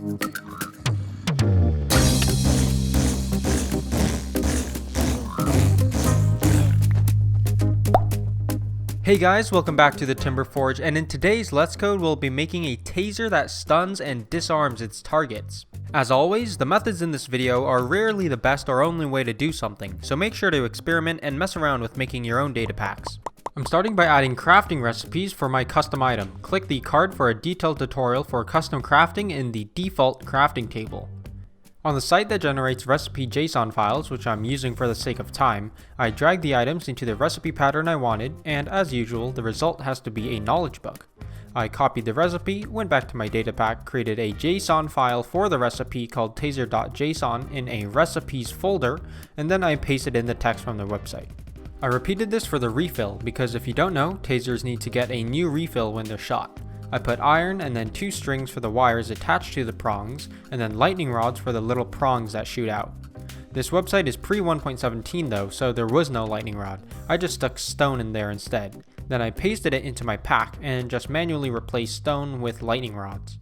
Hey guys, welcome back to the Timber Forge, and in today's Let's Code we'll be making a taser that stuns and disarms its targets. As always, the methods in this video are rarely the best or only way to do something, so make sure to experiment and mess around with making your own data packs. I'm starting by adding crafting recipes for my custom item. Click the card for a detailed tutorial for custom crafting in the default crafting table. On the site that generates recipe JSON files, which I'm using for the sake of time, I drag the items into the recipe pattern I wanted, and as usual, the result has to be a knowledge book. I copied the recipe, went back to my data pack, created a JSON file for the recipe called taser.json in a recipes folder, and then I pasted in the text from the website. I repeated this for the refill, because if you don't know, tasers need to get a new refill when they're shot. I put iron and then 2 strings for the wires attached to the prongs, and then lightning rods for the little prongs that shoot out. This website is pre 1.17 though, so there was no lightning rod. I just stuck stone in there instead. Then I pasted it into my pack and just manually replaced stone with lightning rods.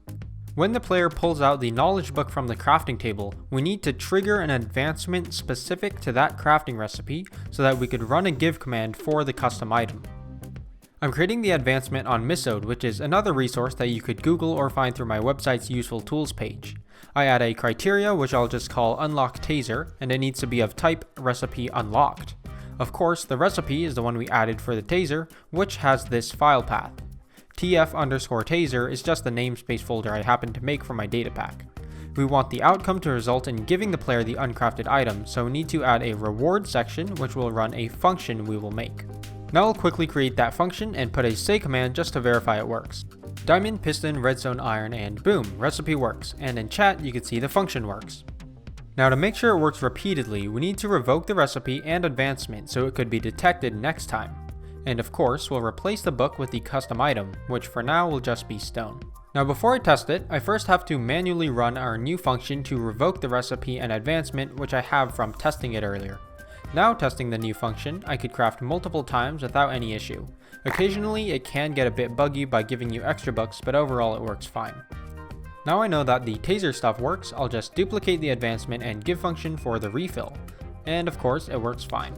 When the player pulls out the knowledge book from the crafting table, we need to trigger an advancement specific to that crafting recipe so that we could run a give command for the custom item. I'm creating the advancement on Misode, which is another resource that you could Google or find through my website's useful tools page. I add a criteria which I'll just call unlock taser, and it needs to be of type recipe unlocked. Of course, the recipe is the one we added for the taser, which has this file path. tf_taser is just the namespace folder I happen to make for my data pack. We want the outcome to result in giving the player the uncrafted item, so we need to add a reward section which will run a function we will make. Now I'll quickly create that function and put a say command just to verify it works. Diamond, piston, redstone, iron, and boom, recipe works, and in chat you can see the function works. Now to make sure it works repeatedly, we need to revoke the recipe and advancement so it could be detected next time. And of course, we'll replace the book with the custom item, which for now will just be stone. Now before I test it, I first have to manually run our new function to revoke the recipe and advancement, which I have from testing it earlier. Now testing the new function, I could craft multiple times without any issue. Occasionally it can get a bit buggy by giving you extra books, but overall it works fine. Now I know that the taser stuff works, I'll just duplicate the advancement and give function for the refill. And of course it works fine.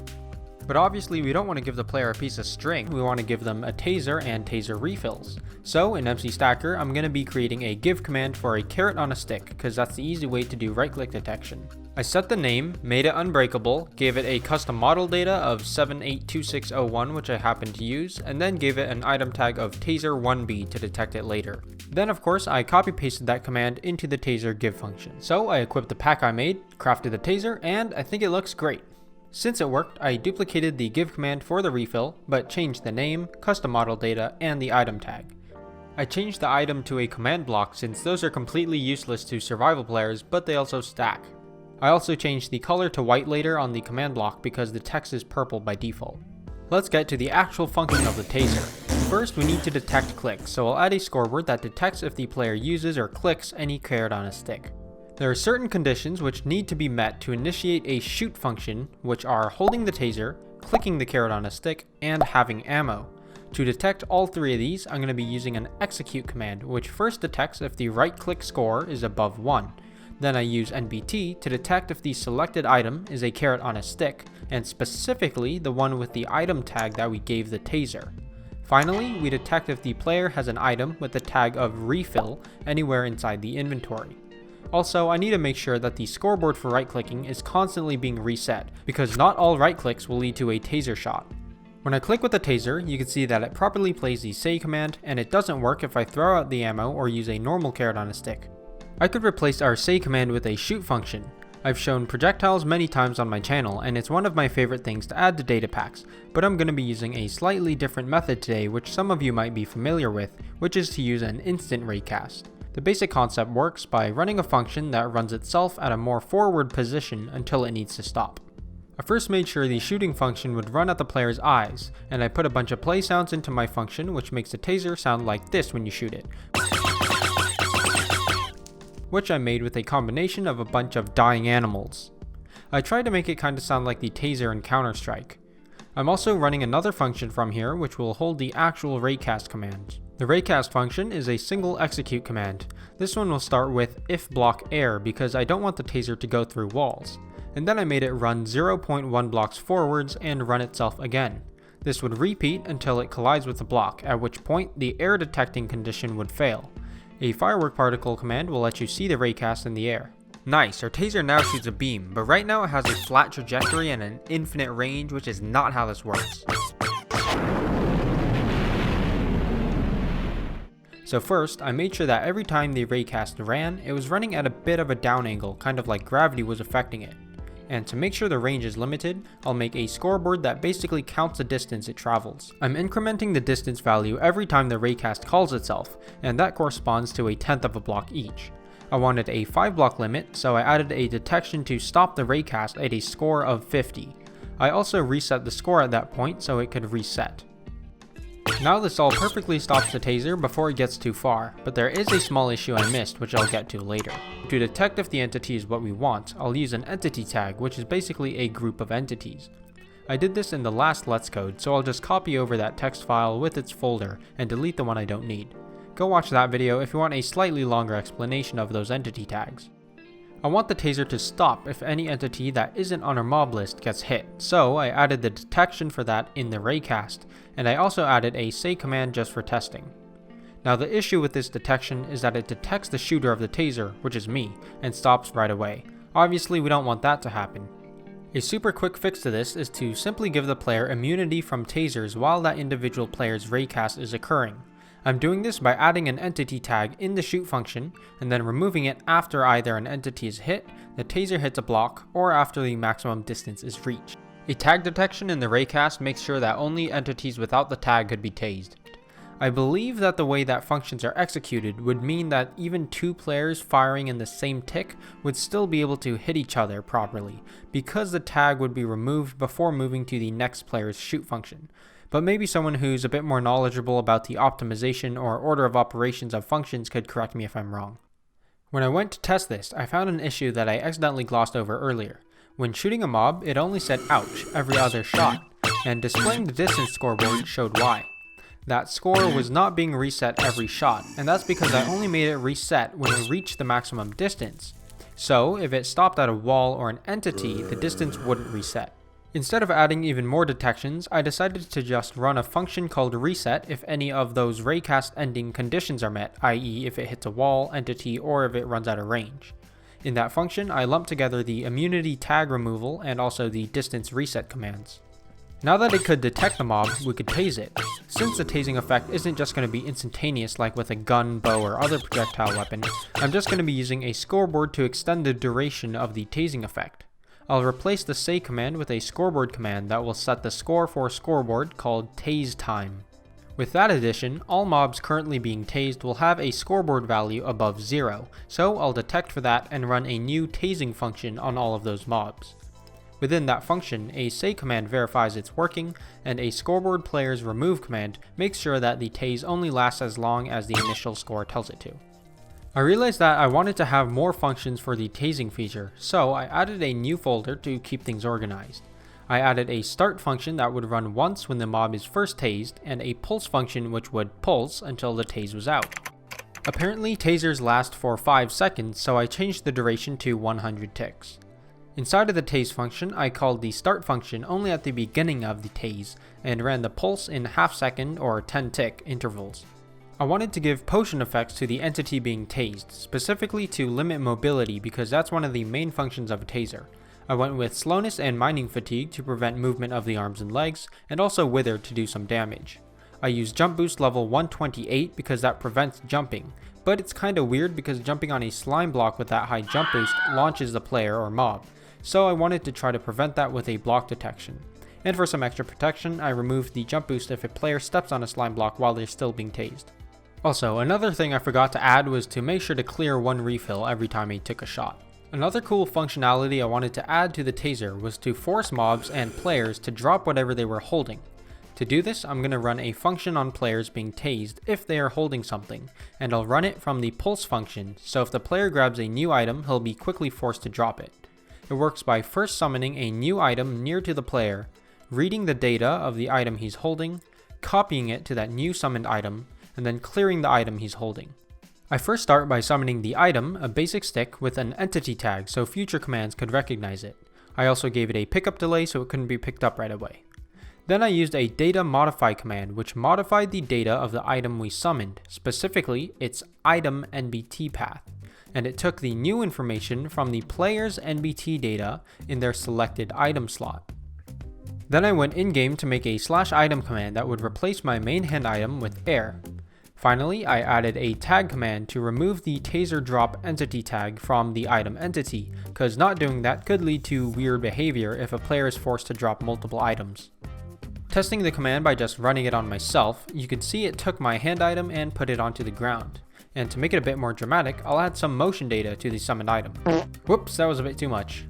But obviously we don't want to give the player a piece of string, we want to give them a taser and taser refills. So in MC Stacker, I'm going to be creating a give command for a carrot on a stick, because that's the easy way to do right click detection. I set the name, made it unbreakable, gave it a custom model data of 782601 which I happen to use, and then gave it an item tag of taser1b to detect it later. Then of course I copy pasted that command into the taser give function. So I equipped the pack I made, crafted the taser, and I think it looks great. Since it worked, I duplicated the give command for the refill, but changed the name, custom model data, and the item tag. I changed the item to a command block since those are completely useless to survival players, but they also stack. I also changed the color to white later on the command block because the text is purple by default. Let's get to the actual function of the taser. First, we need to detect clicks, so I'll add a scoreboard that detects if the player uses or clicks any carrot on a stick. There are certain conditions which need to be met to initiate a shoot function, which are holding the taser, clicking the carrot on a stick, and having ammo. To detect all 3 of these, I'm going to be using an execute command, which first detects if the right click score is above 1. Then I use NBT to detect if the selected item is a carrot on a stick, and specifically the one with the item tag that we gave the taser. Finally, we detect if the player has an item with the tag of refill anywhere inside the inventory. Also, I need to make sure that the scoreboard for right clicking is constantly being reset, because not all right clicks will lead to a taser shot. When I click with the taser, you can see that it properly plays the say command, and it doesn't work if I throw out the ammo or use a normal carrot on a stick. I could replace our say command with a shoot function. I've shown projectiles many times on my channel, and it's one of my favorite things to add to data packs, but I'm going to be using a slightly different method today which some of you might be familiar with, which is to use an instant Raycast. The basic concept works by running a function that runs itself at a more forward position until it needs to stop. I first made sure the shooting function would run at the player's eyes, and I put a bunch of play sounds into my function which makes the taser sound like this when you shoot it, which I made with a combination of a bunch of dying animals. I tried to make it kinda sound like the taser in Counter-Strike. I'm also running another function from here which will hold the actual Raycast command. The Raycast function is a single execute command. This one will start with if block air because I don't want the taser to go through walls. And then I made it run 0.1 blocks forwards and run itself again. This would repeat until it collides with the block, at which point the air detecting condition would fail. A firework particle command will let you see the Raycast in the air. Nice, our taser now shoots a beam, but right now it has a flat trajectory and an infinite range, which is not how this works. So first, I made sure that every time the Raycast ran, it was running at a bit of a down angle, kind of like gravity was affecting it. And to make sure the range is limited, I'll make a scoreboard that basically counts the distance it travels. I'm incrementing the distance value every time the Raycast calls itself, and that corresponds to 1/10 of a block each. I wanted a 5 block limit, so I added a detection to stop the Raycast at a score of 50. I also reset the score at that point so it could reset. Now this all perfectly stops the taser before it gets too far, but there is a small issue I missed which I'll get to later. To detect if the entity is what we want, I'll use an entity tag, which is basically a group of entities. I did this in the last Let's Code, so I'll just copy over that text file with its folder and delete the one I don't need. Go watch that video if you want a slightly longer explanation of those entity tags. I want the taser to stop if any entity that isn't on our mob list gets hit, so I added the detection for that in the Raycast, and I also added a say command just for testing. Now the issue with this detection is that it detects the shooter of the taser, which is me, and stops right away. Obviously we don't want that to happen. A super quick fix to this is to simply give the player immunity from tasers while that individual player's Raycast is occurring. I'm doing this by adding an entity tag in the shoot function and then removing it after either an entity is hit, the taser hits a block, or after the maximum distance is reached. A tag detection in the Raycast makes sure that only entities without the tag could be tased. I believe that the way that functions are executed would mean that even two players firing in the same tick would still be able to hit each other properly, because the tag would be removed before moving to the next player's shoot function. But maybe someone who's a bit more knowledgeable about the optimization or order of operations of functions could correct me if I'm wrong. When I went to test this, I found an issue that I accidentally glossed over earlier. When shooting a mob, it only said ouch every other shot, and displaying the distance scoreboard showed why. That score was not being reset every shot, and that's because I only made it reset when it reached the maximum distance. So, if it stopped at a wall or an entity, the distance wouldn't reset. Instead of adding even more detections, I decided to just run a function called reset if any of those Raycast ending conditions are met, i.e. if it hits a wall, entity, or if it runs out of range. In that function, I lumped together the immunity tag removal and also the distance reset commands. Now that it could detect the mob, we could tase it. Since the tasing effect isn't just going to be instantaneous like with a gun, bow, or other projectile weapon, I'm just going to be using a scoreboard to extend the duration of the tasing effect. I'll replace the say command with a scoreboard command that will set the score for scoreboard called tase time. With that addition, all mobs currently being tased will have a scoreboard value above 0, so I'll detect for that and run a new tasing function on all of those mobs. Within that function, a say command verifies it's working, and a scoreboard player's remove command makes sure that the tase only lasts as long as the initial score tells it to. I realized that I wanted to have more functions for the tasing feature, so I added a new folder to keep things organized. I added a start function that would run once when the mob is first tased, and a pulse function which would pulse until the tase was out. Apparently tasers last for 5 seconds, so I changed the duration to 100 ticks. Inside of the tase function, I called the start function only at the beginning of the tase, and ran the pulse in half second or 10 tick intervals. I wanted to give potion effects to the entity being tased, specifically to limit mobility because that's one of the main functions of a taser. I went with slowness and mining fatigue to prevent movement of the arms and legs, and also wither to do some damage. I used jump boost level 128 because that prevents jumping, but it's kinda weird because jumping on a slime block with that high jump boost launches the player or mob, so I wanted to try to prevent that with a block detection. And for some extra protection, I removed the jump boost if a player steps on a slime block while they're still being tased. Also, another thing I forgot to add was to make sure to clear one refill every time I took a shot. Another cool functionality I wanted to add to the taser was to force mobs and players to drop whatever they were holding. To do this, I'm going to run a function on players being tased if they are holding something, and I'll run it from the pulse function, so if the player grabs a new item, he'll be quickly forced to drop it. It works by first summoning a new item near to the player, reading the data of the item he's holding, copying it to that new summoned item, and then clearing the item he's holding. I first start by summoning the item, a basic stick, with an entity tag so future commands could recognize it. I also gave it a pickup delay so it couldn't be picked up right away. Then I used a data modify command which modified the data of the item we summoned, specifically its item NBT path, and it took the new information from the player's NBT data in their selected item slot. Then I went in-game to make a /item command that would replace my main hand item with air. Finally, I added a tag command to remove the taser drop entity tag from the item entity, cause not doing that could lead to weird behavior if a player is forced to drop multiple items. Testing the command by just running it on myself, you can see it took my hand item and put it onto the ground. And to make it a bit more dramatic, I'll add some motion data to the summoned item. Whoops, that was a bit too much.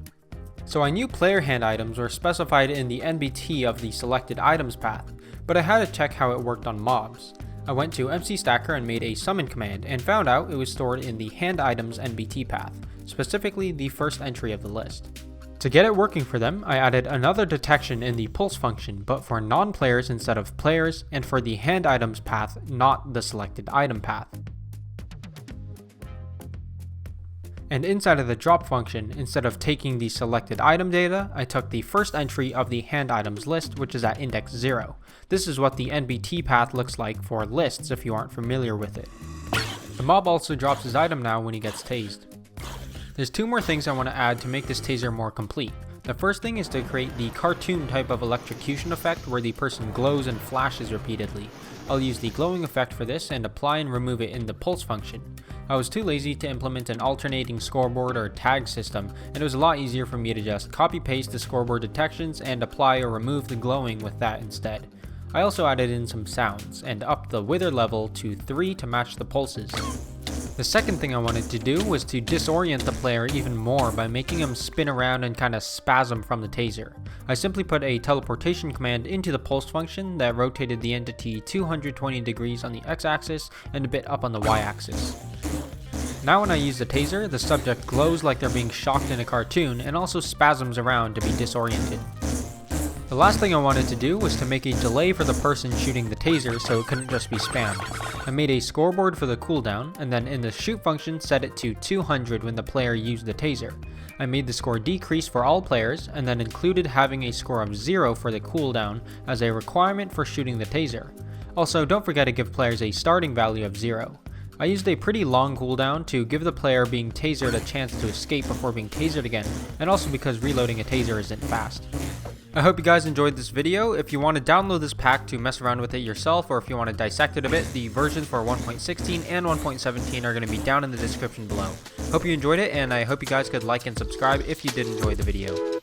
So I knew player hand items were specified in the NBT of the selected items path, but I had to check how it worked on mobs. I went to MC Stacker and made a summon command and found out it was stored in the hand items NBT path, specifically the first entry of the list. To get it working for them, I added another detection in the pulse function, but for non-players instead of players, and for the hand items path, not the selected item path. And inside of the drop function, instead of taking the selected item data, I took the first entry of the hand items list, which is at index 0. This is what the NBT path looks like for lists if you aren't familiar with it. The mob also drops his item now when he gets tased. There's two more things I want to add to make this taser more complete. The first thing is to create the cartoon type of electrocution effect where the person glows and flashes repeatedly. I'll use the glowing effect for this and apply and remove it in the pulse function. I was too lazy to implement an alternating scoreboard or tag system, and it was a lot easier for me to just copy paste the scoreboard detections and apply or remove the glowing with that instead. I also added in some sounds and upped the wither level to 3 to match the pulses. The second thing I wanted to do was to disorient the player even more by making him spin around and kinda spasm from the taser. I simply put a teleportation command into the pulse function that rotated the entity 220 degrees on the x-axis and a bit up on the y-axis. Now when I use the taser, the subject glows like they're being shocked in a cartoon and also spasms around to be disoriented. The last thing I wanted to do was to make a delay for the person shooting the taser so it couldn't just be spammed. I made a scoreboard for the cooldown, and then in the shoot function set it to 200 when the player used the taser. I made the score decrease for all players, and then included having a score of 0 for the cooldown as a requirement for shooting the taser. Also, don't forget to give players a starting value of 0. I used a pretty long cooldown to give the player being tasered a chance to escape before being tasered again, and also because reloading a taser isn't fast. I hope you guys enjoyed this video. If you want to download this pack to mess around with it yourself, or if you want to dissect it a bit, the versions for 1.16 and 1.17 are going to be down in the description below. Hope you enjoyed it, and I hope you guys could like and subscribe if you did enjoy the video.